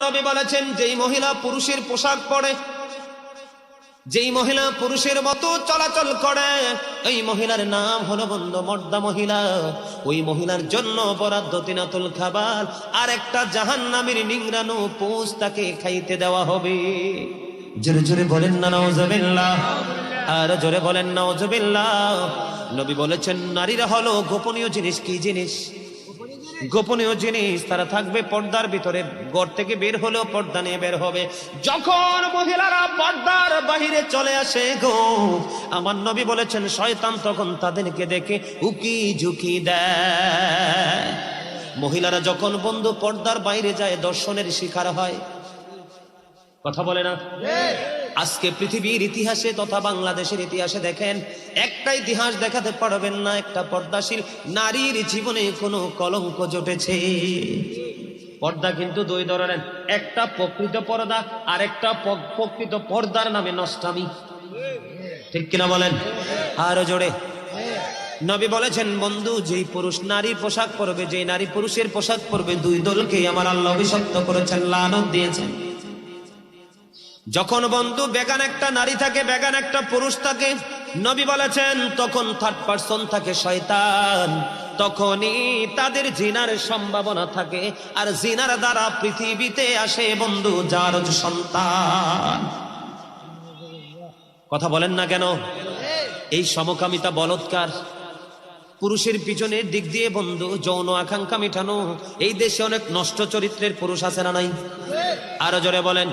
নবী বলেছেন, যেই মহিলা পুরুষের পোশাক পরে, যেই মহিলা পুরুষের মতো চলাচল করে, এই মহিলার নাম হলো বন্ধু মর্দা মহিলা। ওই মহিলার জন্য বরাদ্দ তিনাতুল খাবার, আর একটা জাহান্নামের নিংড়ানো পোষ তাকে খাইতে দেওয়া হবে। জোরে জোরে বলেন না নাউজুবিল্লাহ, আর জোরে বলেন নাউজুবিল্লাহ। নবী বলেছেন, নারীরা হলো গোপনীয় জিনিস। কি জিনিস? গোপনীয় জিনিস। তারা থাকবে পর্দার ভিতরে, ঘর থেকে বের হলেও পর্দা নিয়ে বের হবে। যখন মহিলারা পর্দার বাহিরে চলে আসে গো, আমার নবী বলেছেন, শয়তান তখন তাদেরকে দেখে উকি ঝুঁকি দেয়। মহিলারা যখন বন্ধু পর্দার বাইরে যায়, দর্শনের শিকার হয়। কথা বলে না? আজকে পৃথিবীর ইতিহাসে তথা বাংলাদেশের ইতিহাসে দেখেন, একটা ইতিহাস দেখাতে পারবেন না একটা পর্দাশীল নারীর জীবনে কোনো কলঙ্ক জটেছে। পর্দা কিন্তু দুই ধরনের, একটা প্রকৃত পর্দা, আর একটা প্রকৃত পর্দার নামে নষ্টামি। ঠিক কিনা বলেন? আরো জোরে। নবী বলেছেন, বন্ধু যেই পুরুষ নারীর পোশাক পরবে, যেই নারী পুরুষের পোশাক পরবে, দুই দলকেই আমার আল্লাহ অভিশপ্ত করেছেন, লানত দিয়েছেন। যখন বন্ধু বেগান একটা নারী থাকে, বেগান একটা পুরুষ থাকে, নবী বলেছেন তখন থার্ড পারসন থাকে শয়তান। তখনই তাদের জিনার সম্ভাবনা থাকে, আর জিনার দ্বারা পৃথিবীতে আসে বন্ধু যার সন্তান। কথা বলেন না কেন? এই সমকামিতা বলৎকার, পুরুষের পিছনের দিক দিয়ে বন্ধু যৌন আকাঙ্ক্ষা মেটানো। এই দেশে অনেক নষ্ট চরিত্রের পুরুষ আছে না নাই? আরো জোরে বলেন।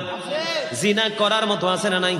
জিনা করার মতো আছে না নাই?